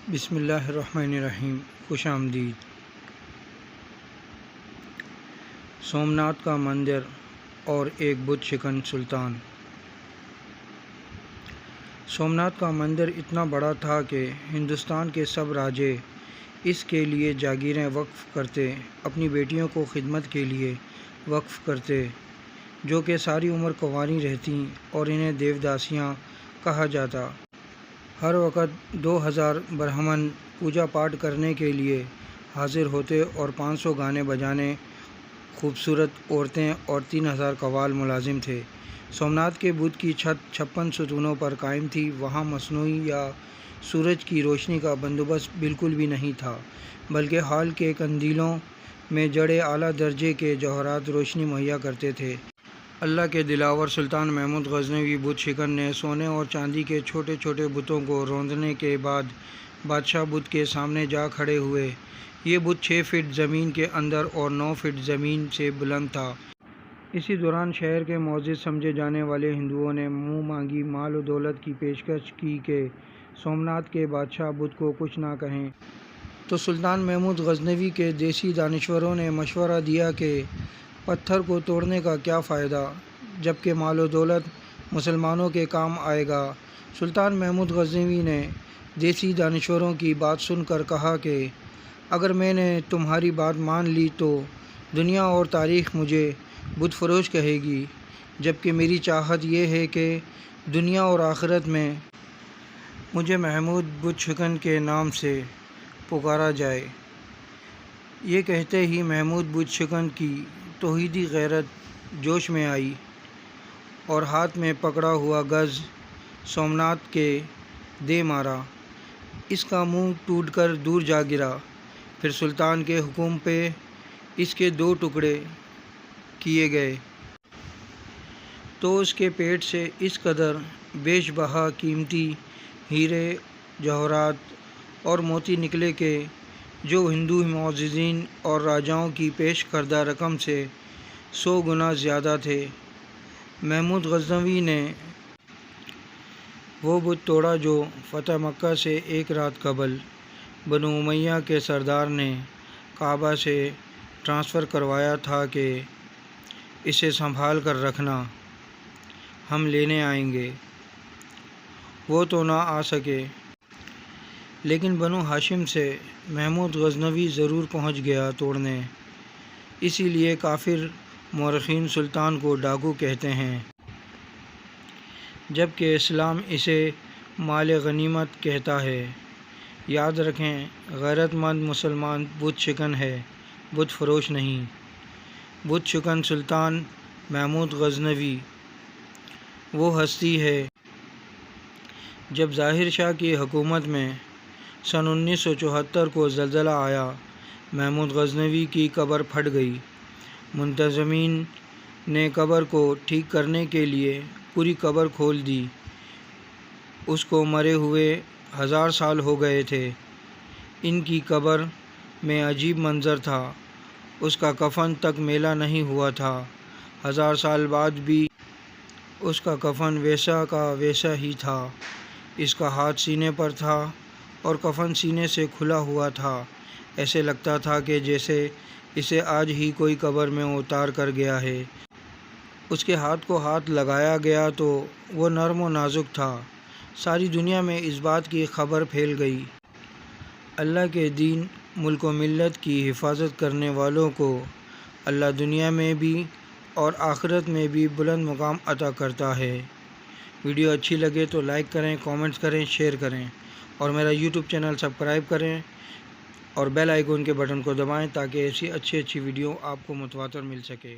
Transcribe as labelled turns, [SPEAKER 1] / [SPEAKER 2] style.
[SPEAKER 1] بسم اللہ الرحمن الرحیم۔ خوش آمدید۔ سومناتھ کا مندر اور ایک بت شکن سلطان۔ سومناتھ کا مندر اتنا بڑا تھا کہ ہندوستان کے سب راجے اس کے لیے جاگیریں وقف کرتے، اپنی بیٹیوں کو خدمت کے لیے وقف کرتے، جو کہ ساری عمر کنواری رہتیں، اور انہیں دیوداسیاں کہا جاتا۔ ہر وقت 2000 برہمن پوجا پاٹ کرنے کے لیے حاضر ہوتے اور 500 گانے بجانے خوبصورت عورتیں اور 3000 قوال ملازم تھے۔ سومناتھ کے بت کی چھت 56 ستونوں پر قائم تھی۔ وہاں مصنوعی یا سورج کی روشنی کا بندوبست بالکل بھی نہیں تھا، بلکہ ہال کے قندیلوں میں جڑے اعلیٰ درجے کے جوہرات روشنی مہیا کرتے تھے۔ اللہ کے دلاور سلطان محمود غزنوی بت شکن نے سونے اور چاندی کے چھوٹے چھوٹے بتوں کو روندنے کے بعد بادشاہ بت کے سامنے جا کھڑے ہوئے۔ یہ بت 6 فٹ زمین کے اندر اور 9 فٹ زمین سے بلند تھا۔ اسی دوران شہر کے معزز سمجھے جانے والے ہندوؤں نے منہ مانگی مال و دولت کی پیشکش کی کہ سومناتھ کے بادشاہ بت کو کچھ نہ کہیں۔ تو سلطان محمود غزنوی کے دیسی دانشوروں نے مشورہ دیا کہ پتھر کو توڑنے کا کیا فائدہ، جبکہ مال و دولت مسلمانوں کے کام آئے گا۔ سلطان محمود غزنوی نے دیسی دانشوروں کی بات سن کر کہا کہ اگر میں نے تمہاری بات مان لی تو دنیا اور تاریخ مجھے بت فروش کہے گی، جبکہ میری چاہت یہ ہے کہ دنیا اور آخرت میں مجھے محمود بت شکن کے نام سے پکارا جائے۔ یہ کہتے ہی محمود بت شکن کی توحیدی غیرت جوش میں آئی اور ہاتھ میں پکڑا ہوا گز سومناتھ کے دے مارا۔ اس کا منہ ٹوٹ کر دور جا گرا۔ پھر سلطان کے حکم پہ اس کے 2 ٹکڑے کیے گئے تو اس کے پیٹ سے اس قدر بیش بہا قیمتی ہیرے، جوہرات اور موتی نکلے کہ جو ہندو معززین اور راجاؤں کی پیش کردہ رقم سے 100 گنا زیادہ تھے۔ محمود غزنوی نے وہ بت توڑا جو فتح مکہ سے 1 رات قبل بنو امیہ کے سردار نے کعبہ سے ٹرانسفر کروایا تھا کہ اسے سنبھال کر رکھنا، ہم لینے آئیں گے۔ وہ تو نہ آ سکے، لیکن بنو ہاشم سے محمود غزنوی ضرور پہنچ گیا توڑنے۔ اسی لیے کافر مورخین سلطان کو ڈاکو کہتے ہیں، جبکہ اسلام اسے مال غنیمت کہتا ہے۔ یاد رکھیں، غیرت مند مسلمان بت شکن ہے، بت فروش نہیں۔ بت شکن سلطان محمود غزنوی وہ ہستی ہے۔ جب ظاہر شاہ کی حکومت میں سن 1974 کو زلزلہ آیا، محمود غزنوی کی قبر پھٹ گئی۔ منتظمین نے قبر کو ٹھیک کرنے کے لیے پوری قبر کھول دی۔ اس کو مرے ہوئے 1000 سال ہو گئے تھے۔ ان کی قبر میں عجیب منظر تھا، اس کا کفن تک میلا نہیں ہوا تھا۔ 1000 سال بعد بھی اس کا کفن ویسا کا ویسا ہی تھا۔ اس کا ہاتھ سینے پر تھا اور کفن سینے سے کھلا ہوا تھا۔ ایسے لگتا تھا کہ جیسے اسے آج ہی کوئی قبر میں اتار کر گیا ہے۔ اس کے ہاتھ کو ہاتھ لگایا گیا تو وہ نرم و نازک تھا۔ ساری دنیا میں اس بات کی خبر پھیل گئی۔ اللہ کے دین، ملک و ملت کی حفاظت کرنے والوں کو اللہ دنیا میں بھی اور آخرت میں بھی بلند مقام عطا کرتا ہے۔ ویڈیو اچھی لگے تو لائک کریں، کامنٹس کریں، شیئر کریں، اور میرا یوٹیوب چینل سبسکرائب کریں اور بیل آئیکن کے بٹن کو دبائیں تاکہ ایسی اچھی ویڈیو آپ کو متواتر مل سکے۔